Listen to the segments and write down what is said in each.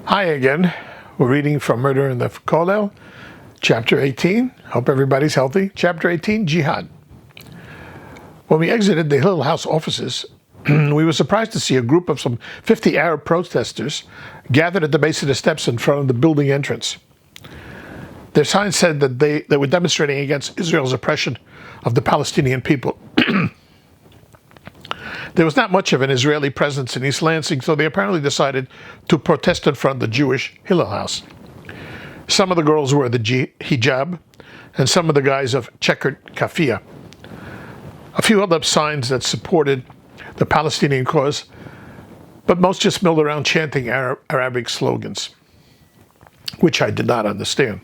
Hi again. We're reading from Murder in the Kollel, Chapter 18. Hope everybody's healthy. Chapter 18, Jihad. When we exited the Hillel House offices, we were surprised to see a group of some 50 Arab protesters gathered at the base of the steps in front of the building entrance. Their signs said that they were demonstrating against Israel's oppression of the Palestinian people. There was not much of an Israeli presence in East Lansing, so they apparently decided to protest in front of the Jewish Hillel House. Some of the girls wore the hijab, and some of the guys of checkered kafia. A few held up signs that supported the Palestinian cause, but most just milled around chanting Arabic slogans, which I did not understand.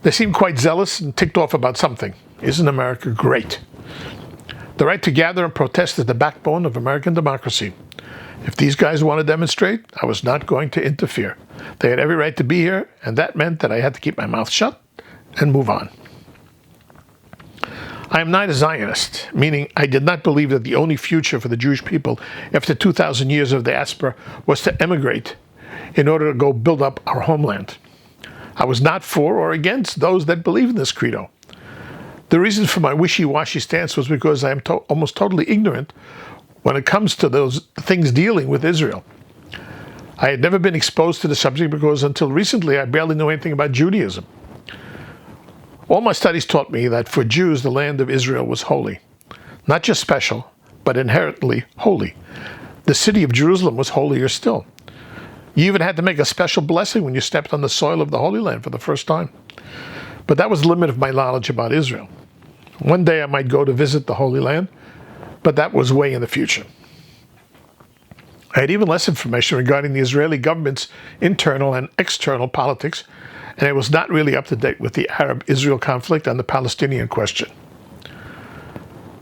They seemed quite zealous and ticked off about something. Isn't America great? The right to gather and protest is the backbone of American democracy. If these guys want to demonstrate, I was not going to interfere. They had every right to be here, and that meant that I had to keep my mouth shut and move on. I am not a Zionist, meaning I did not believe that the only future for the Jewish people after 2,000 years of diaspora was to emigrate in order to go build up our homeland. I was not for or against those that believe in this credo. The reason for my wishy-washy stance was because I am almost totally ignorant when it comes to those things dealing with Israel. I had never been exposed to the subject because until recently I barely knew anything about Judaism. All my studies taught me that for Jews the land of Israel was holy. Not just special, but inherently holy. The city of Jerusalem was holier still. You even had to make a special blessing when you stepped on the soil of the Holy Land for the first time. But that was the limit of my knowledge about Israel. One day I might go to visit the Holy Land, but that was way in the future. I had even less information regarding the Israeli government's internal and external politics, and I was not really up to date with the Arab-Israel conflict and the Palestinian question.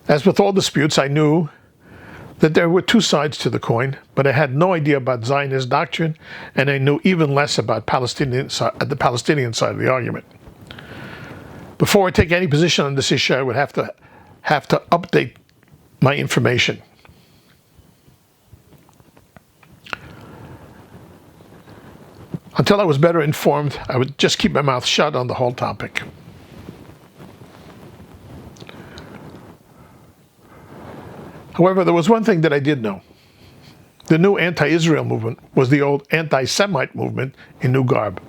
As with all disputes, I knew that there were two sides to the coin, but I had no idea about Zionist doctrine, and I knew even less about the Palestinian side of the argument. Before I take any position on this issue, I would have to update my information. Until I was better informed, I would just keep my mouth shut on the whole topic. However, there was one thing that I did know. The new anti-Israel movement was the old anti-Semite movement in new garb.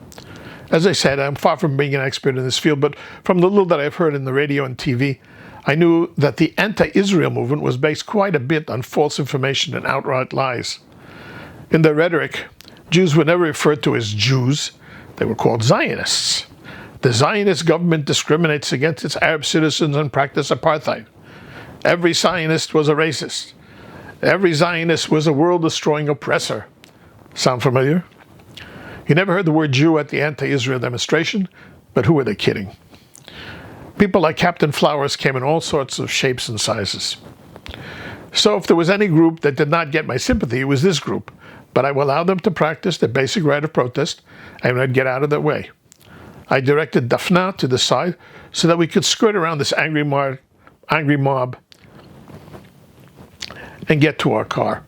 As I said, I'm far from being an expert in this field, but from the little that I've heard in the radio and TV, I knew that the anti-Israel movement was based quite a bit on false information and outright lies. In their rhetoric, Jews were never referred to as Jews. They were called Zionists. The Zionist government discriminates against its Arab citizens and practices apartheid. Every Zionist was a racist. Every Zionist was a world-destroying oppressor. Sound familiar? You never heard the word Jew at the anti-Israel demonstration, but who were they kidding? People like Captain Flowers came in all sorts of shapes and sizes. So if there was any group that did not get my sympathy, it was this group, but I would allow them to practice their basic right of protest, and I'd get out of their way. I directed Daphna to the side so that we could skirt around this angry mob and get to our car.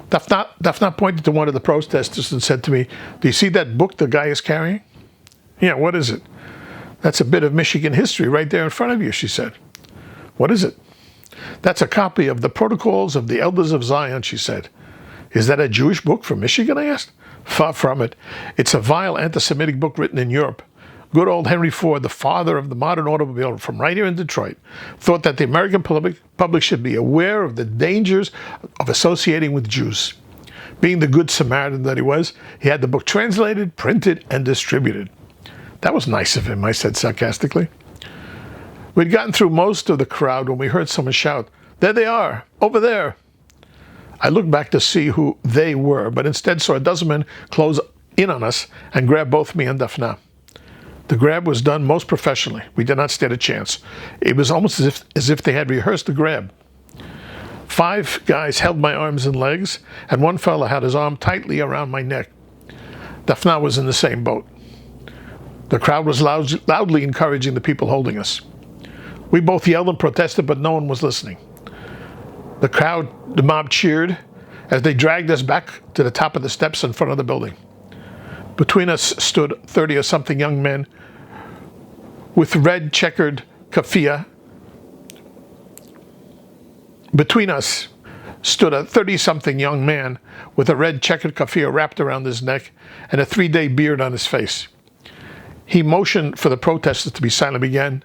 Daphna pointed to one of the protesters and said to me, "Do you see that book the guy is carrying?" "Yeah, what is it?" "That's a bit of Michigan history right there in front of you," she said. "What is it?" "That's a copy of the Protocols of the Elders of Zion," she said. "Is that a Jewish book from Michigan?" I asked. "Far from it. It's a vile anti-Semitic book written in Europe. Good old Henry Ford, the father of the modern automobile from right here in Detroit, thought that the American public should be aware of the dangers of associating with Jews. Being the good Samaritan that he was, he had the book translated, printed, and distributed." "That was nice of him," I said sarcastically. We'd gotten through most of the crowd when we heard someone shout, "There they are, over there." I looked back to see who they were, but instead saw a dozen men close in on us and grab both me and Daphna. The grab was done most professionally. We did not stand a chance. It was almost as if they had rehearsed the grab. 5 guys held my arms and legs, and one fellow had his arm tightly around my neck. Daphna was in the same boat. The crowd was loudly encouraging the people holding us. We both yelled and protested, but no one was listening. The mob cheered, as they dragged us back to the top of the steps in front of the building. Between us stood 30 or something young men with red checkered keffiyeh. Between us stood a 30-something young man with a red checkered keffiyeh wrapped around his neck and a 3-day beard on his face. He motioned for the protesters to be silent again.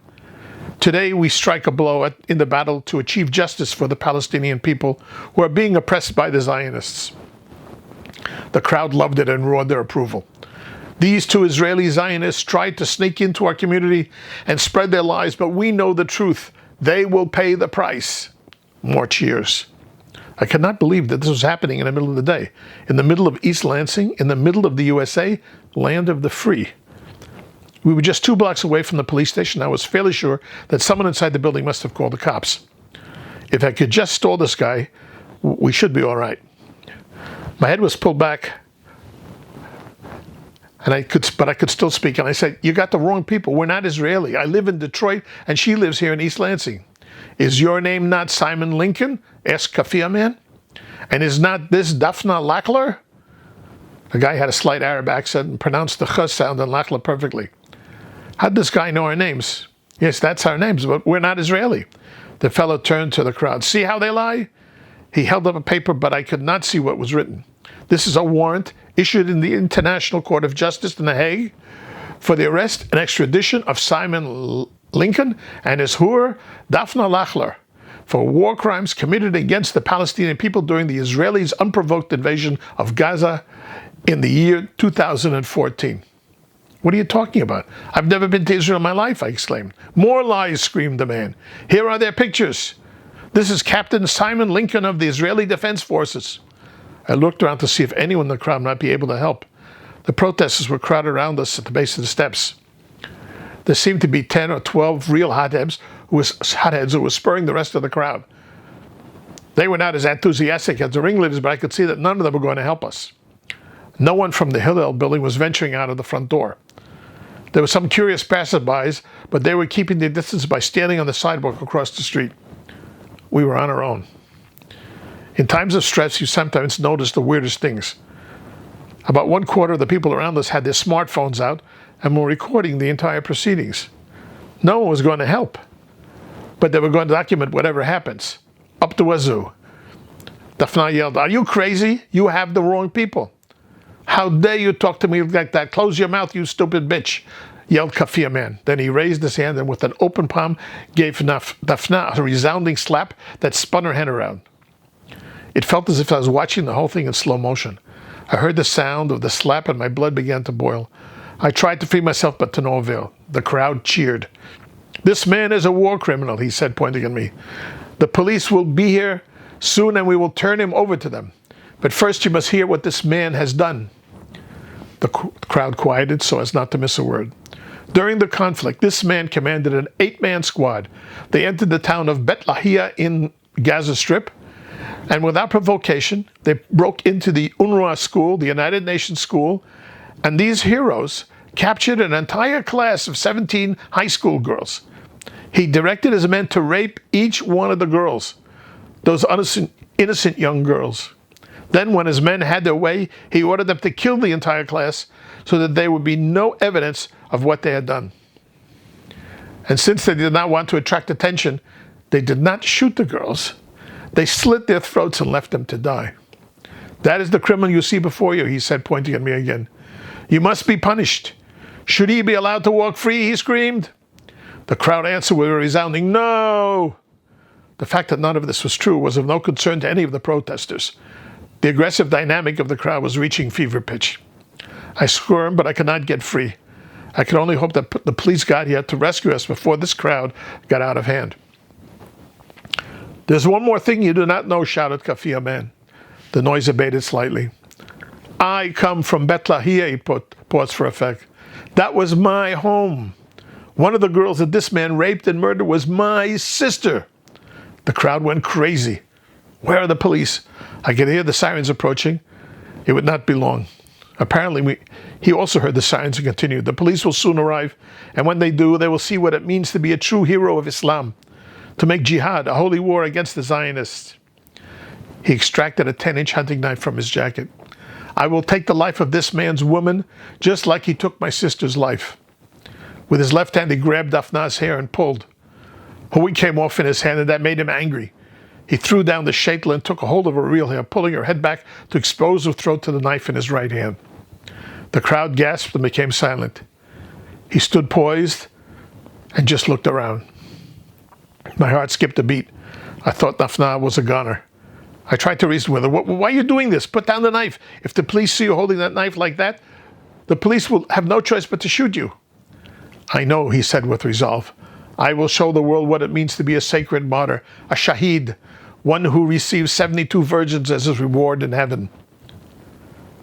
Today we strike a blow in the battle to achieve justice for the Palestinian people who are being oppressed by the Zionists. The crowd loved it and roared their approval. These two Israeli Zionists tried to sneak into our community and spread their lies, but we know the truth. They will pay the price. More cheers. I could not believe that this was happening in the middle of the day, in the middle of East Lansing, in the middle of the USA, land of the free. We were just 2 blocks away from the police station. I was fairly sure that someone inside the building must have called the cops. If I could just stall this guy, we should be all right. My head was pulled back, but I could still speak. And I said, "You got the wrong people. We're not Israeli. I live in Detroit, and she lives here in East Lansing. Is your name not Simon Lincoln?" asked Keffiyeh man. "And is not this Daphne Lachler?" The guy had a slight Arab accent and pronounced the ch sound in Lachler perfectly. "How'd this guy know our names?" "Yes, that's our names, but we're not Israeli." The fellow turned to the crowd. "See how they lie?" He held up a paper, but I could not see what was written. "This is a warrant issued in the International Court of Justice in The Hague for the arrest and extradition of Simon Lincoln and his whore, Daphne Lachler, for war crimes committed against the Palestinian people during the Israelis' unprovoked invasion of Gaza in the year 2014. "What are you talking about? I've never been to Israel in my life," I exclaimed. "More lies," screamed the man. "Here are their pictures. This is Captain Simon Lincoln of the Israeli Defense Forces." I looked around to see if anyone in the crowd might be able to help. The protesters were crowded around us at the base of the steps. There seemed to be 10 or 12 real hotheads who were spurring the rest of the crowd. They were not as enthusiastic as the ringleaders, but I could see that none of them were going to help us. No one from the Hillel building was venturing out of the front door. There were some curious passerbys, but they were keeping their distance by standing on the sidewalk across the street. We were on our own. In times of stress, you sometimes notice the weirdest things. About 1/4 of the people around us had their smartphones out and were recording the entire proceedings. No one was going to help, but they were going to document whatever happens. Up to wazoo. Daphne yelled, "Are you crazy? You have the wrong people." "How dare you talk to me like that? Close your mouth, you stupid bitch," yelled Keffiyeh man. Then he raised his hand and with an open palm gave Daphne a resounding slap that spun her head around. It felt as if I was watching the whole thing in slow motion. I heard the sound of the slap and my blood began to boil. I tried to free myself, but to no avail. The crowd cheered. "This man is a war criminal," he said, pointing at me. "The police will be here soon and we will turn him over to them. But first you must hear what this man has done." The crowd quieted so as not to miss a word. During the conflict, this man commanded an 8-man squad. They entered the town of Bet Lahia in Gaza Strip, and without provocation, they broke into the UNRWA school, the United Nations school, and these heroes captured an entire class of 17 high school girls. He directed his men to rape each one of the girls, those innocent young girls. Then, when his men had their way, he ordered them to kill the entire class so that there would be no evidence of what they had done. And since they did not want to attract attention, they did not shoot the girls. They slit their throats and left them to die. "That is the criminal you see before you," he said, pointing at me again. "You must be punished. Should he be allowed to walk free?" he screamed. The crowd answered with a resounding "No!" The fact that none of this was true was of no concern to any of the protesters. The aggressive dynamic of the crowd was reaching fever pitch. I squirmed, but I could not get free. I could only hope that the police got here to rescue us before this crowd got out of hand. "There's one more thing you do not know," shouted Keffiyeh man. The noise abated slightly. "I come from Bet Lahia," he paused for effect. "That was my home. One of the girls that this man raped and murdered was my sister." The crowd went crazy. "Where are the police?" I could hear the sirens approaching. It would not be long. Apparently, he also heard the sirens and continued. "The police will soon arrive, and when they do, they will see what it means to be a true hero of Islam, to make jihad, a holy war against the Zionists. He extracted a 10-inch hunting knife from his jacket. "I will take the life of this man's woman, just like he took my sister's life." With his left hand, he grabbed Dafna's hair and pulled. A wig came off in his hand, and that made him angry. He threw down the shaitel and took a hold of her real hair, pulling her head back to expose her throat to the knife in his right hand. The crowd gasped and became silent. He stood poised and just looked around. My heart skipped a beat. I thought Dafna was a goner. I tried to reason with her. "Why are you doing this? Put down the knife. If the police see you holding that knife like that, the police will have no choice but to shoot you." "I know," he said with resolve. "I will show the world what it means to be a sacred martyr, a shaheed, one who receives 72 virgins as his reward in heaven."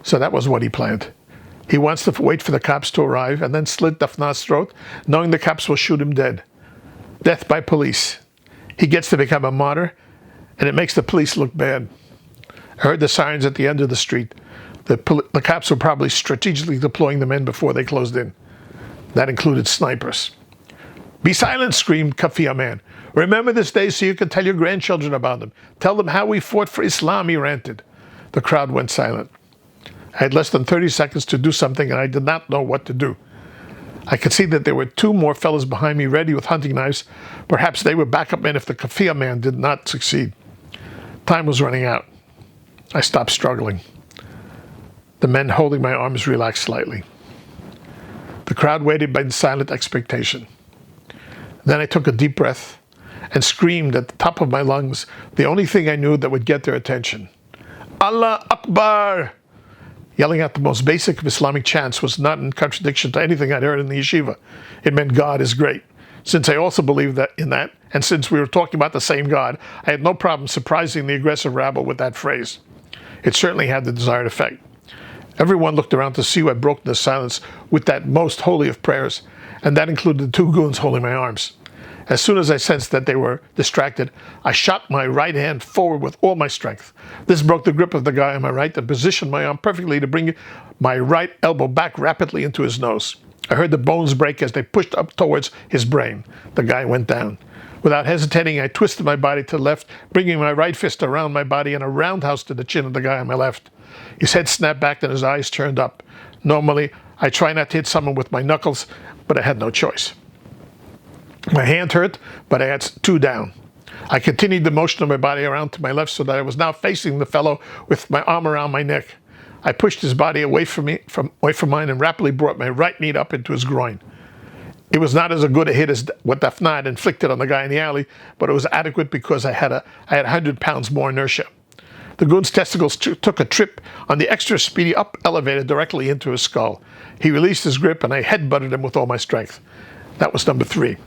So that was what he planned. He wants to wait for the cops to arrive and then slit Dafna's throat, knowing the cops will shoot him dead. Death by police. He gets to become a martyr, and it makes the police look bad. I heard the sirens at the end of the street. The cops were probably strategically deploying the men before they closed in. That included snipers. "Be silent," screamed Kafia man. "Remember this day so you can tell your grandchildren about them. Tell them how we fought for Islam," he ranted. The crowd went silent. I had less than 30 seconds to do something, and I did not know what to do. I could see that there were two more fellows behind me ready with hunting knives. Perhaps they were backup men if the Kafia man did not succeed. Time was running out. I stopped struggling. The men holding my arms relaxed slightly. The crowd waited in silent expectation. Then I took a deep breath and screamed at the top of my lungs, the only thing I knew that would get their attention. "Allah Akbar!" Yelling out the most basic of Islamic chants was not in contradiction to anything I'd heard in the yeshiva. It meant God is great. Since I also believed in that, and since we were talking about the same God, I had no problem surprising the aggressive rabble with that phrase. It certainly had the desired effect. Everyone looked around to see who had broken the silence with that most holy of prayers, and that included the two goons holding my arms. As soon as I sensed that they were distracted, I shot my right hand forward with all my strength. This broke the grip of the guy on my right and positioned my arm perfectly to bring my right elbow back rapidly into his nose. I heard the bones break as they pushed up towards his brain. The guy went down. Without hesitating, I twisted my body to the left, bringing my right fist around my body and a roundhouse to the chin of the guy on my left. His head snapped back and his eyes turned up. Normally, I try not to hit someone with my knuckles, but I had no choice. My hand hurt, but I had two down. I continued the motion of my body around to my left so that I was now facing the fellow with my arm around my neck. I pushed his body away from mine and rapidly brought my right knee up into his groin. It was not as good a hit as what Dafna had inflicted on the guy in the alley, but it was adequate because I had 100 pounds more inertia. The goon's testicles took a trip on the extra speedy up elevator directly into his skull. He released his grip and I headbutted him with all my strength. That was number 3.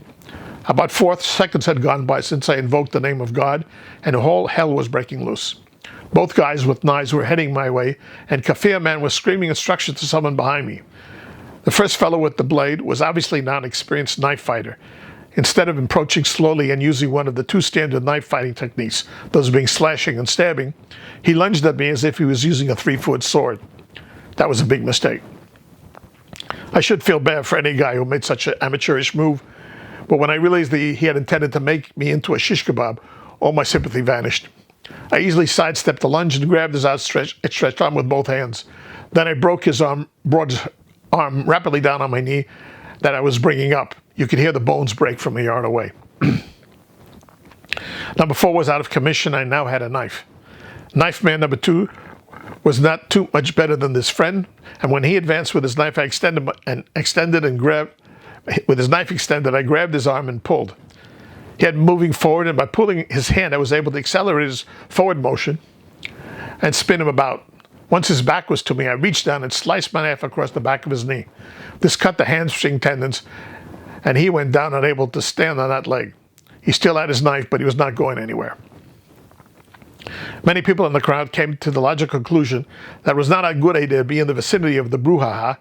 About 4 seconds had gone by since I invoked the name of God, and the whole hell was breaking loose. Both guys with knives were heading my way, and Kafir man was screaming instructions to someone behind me. The first fellow with the blade was obviously not an experienced knife fighter. Instead of approaching slowly and using one of the 2 standard knife fighting techniques, those being slashing and stabbing, he lunged at me as if he was using a 3-foot sword. That was a big mistake. I should feel bad for any guy who made such an amateurish move, but when I realized that he had intended to make me into a shish kebab, all my sympathy vanished. I easily sidestepped the lunge and grabbed his outstretched arm with both hands. Then I brought his arm rapidly down on my knee that I was bringing up. You could hear the bones break from a yard away. Number 4 was out of commission. I now had a knife. Knife man number 2 was not too much better than this friend, and when he advanced with his knife, I grabbed his arm and pulled. He had moving forward, and by pulling his hand, I was able to accelerate his forward motion and spin him about. Once his back was to me, I reached down and sliced my knife across the back of his knee. This cut the hamstring tendons, and he went down unable to stand on that leg. He still had his knife, but he was not going anywhere. Many people in the crowd came to the logical conclusion that it was not a good idea to be in the vicinity of the brouhaha,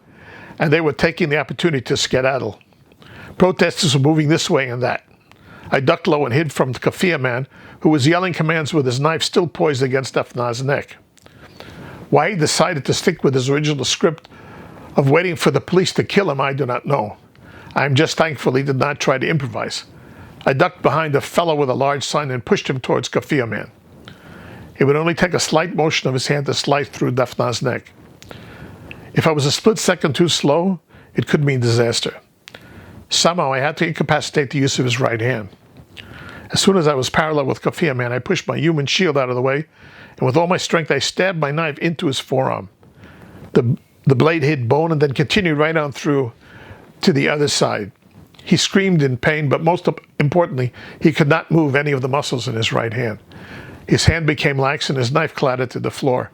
and they were taking the opportunity to skedaddle. Protesters were moving this way and that. I ducked low and hid from the Kafir man, who was yelling commands with his knife still poised against Dafna's neck. Why he decided to stick with his original script of waiting for the police to kill him, I do not know. I am just thankful he did not try to improvise. I ducked behind a fellow with a large sign and pushed him towards Kafir man. It would only take a slight motion of his hand to slice through Daphna's neck. If I was a split second too slow, it could mean disaster. Somehow I had to incapacitate the use of his right hand. As soon as I was parallel with Kafir Man, I pushed my human shield out of the way, and with all my strength I stabbed my knife into his forearm. The blade hit bone and then continued right on through to the other side. He screamed in pain, but most importantly, he could not move any of the muscles in his right hand. His hand became lax and his knife clattered to the floor.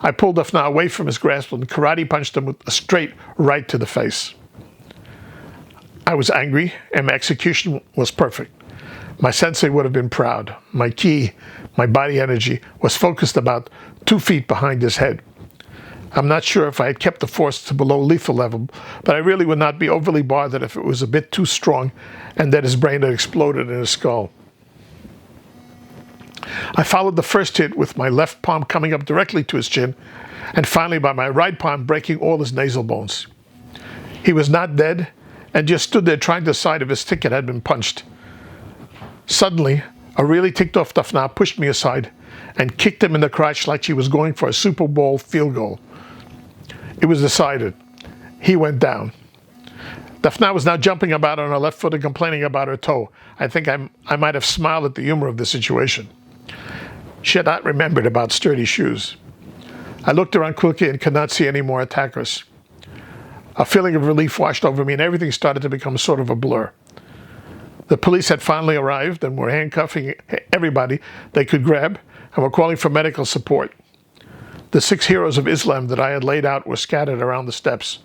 I pulled Daphna away from his grasp and karate punched him with a straight right to the face. I was angry, and my execution was perfect. My sensei would have been proud. My ki, my body energy, was focused about 2 feet behind his head. I'm not sure if I had kept the force to below lethal level, but I really would not be overly bothered if it was a bit too strong and that his brain had exploded in his skull. I followed the first hit with my left palm coming up directly to his chin, and finally by my right palm breaking all his nasal bones. He was not dead, and just stood there trying to decide if his ticket had been punched. Suddenly, a really ticked off Daphna pushed me aside and kicked him in the crotch like she was going for a Super Bowl field goal. It was decided. He went down. Daphna was now jumping about on her left foot and complaining about her toe. I think I might have smiled at the humor of the situation. She had not remembered about sturdy shoes. I looked around quickly and could not see any more attackers. A feeling of relief washed over me and everything started to become sort of a blur. The police had finally arrived and were handcuffing everybody they could grab and were calling for medical support. The 6 heroes of Islam that I had laid out were scattered around the steps.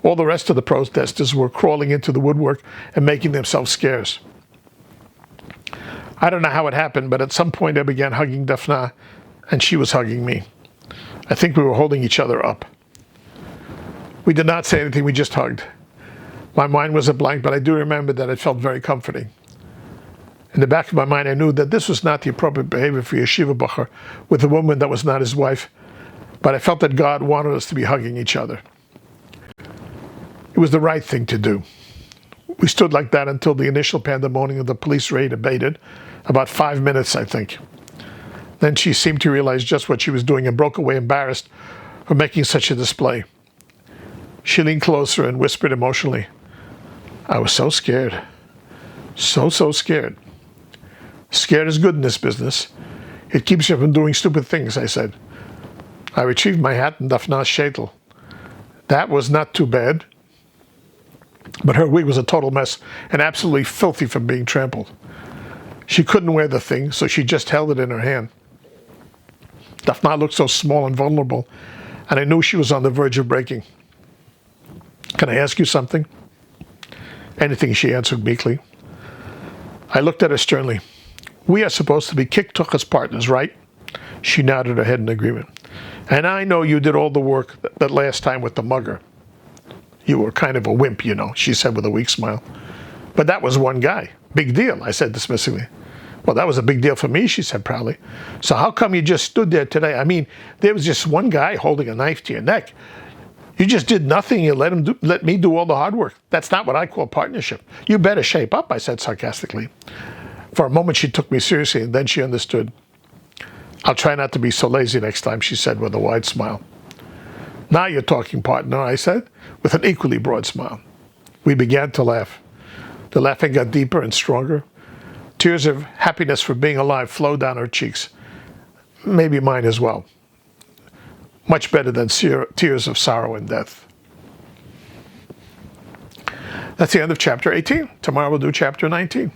All the rest of the protesters were crawling into the woodwork and making themselves scarce. I don't know how it happened, but at some point I began hugging Daphna, and she was hugging me. I think we were holding each other up. We did not say anything, we just hugged. My mind was a blank, but I do remember that it felt very comforting. In the back of my mind, I knew that this was not the appropriate behavior for Yeshiva Bacher with a woman that was not his wife, but I felt that God wanted us to be hugging each other. It was the right thing to do. We stood like that until the initial pandemonium of the police raid abated, about 5 minutes, I think. Then she seemed to realize just what she was doing and broke away embarrassed for making such a display. She leaned closer and whispered emotionally, "I was so scared. So scared." "Scared is good in this business. It keeps you from doing stupid things," I said. I retrieved my hat and Daphna's shaitel. That was not too bad, but her wig was a total mess and absolutely filthy from being trampled. She couldn't wear the thing, so she just held it in her hand. Daphna looked so small and vulnerable, and I knew she was on the verge of breaking. "Can I ask you something?" "Anything," she answered meekly. I looked at her sternly. "We are supposed to be Kiktuch's partners, right?" She nodded her head in agreement. "And I know you did all the work that last time with the mugger." "You were kind of a wimp, you know," she said with a weak smile. "But that was one guy. Big deal," I said dismissively. "Well, that was a big deal for me," she said proudly. "So how come you just stood there today? I mean, there was just one guy holding a knife to your neck. You just did nothing. You let me do all the hard work. That's not what I call partnership. You better shape up," I said sarcastically. For a moment she took me seriously, and then she understood. "I'll try not to be so lazy next time," she said with a wide smile. "Now you're talking, partner," I said, with an equally broad smile. We began to laugh. The laughing got deeper and stronger. Tears of happiness for being alive flowed down her cheeks. Maybe mine as well. Much better than tears of sorrow and death. That's the end of chapter 18. Tomorrow we'll do chapter 19.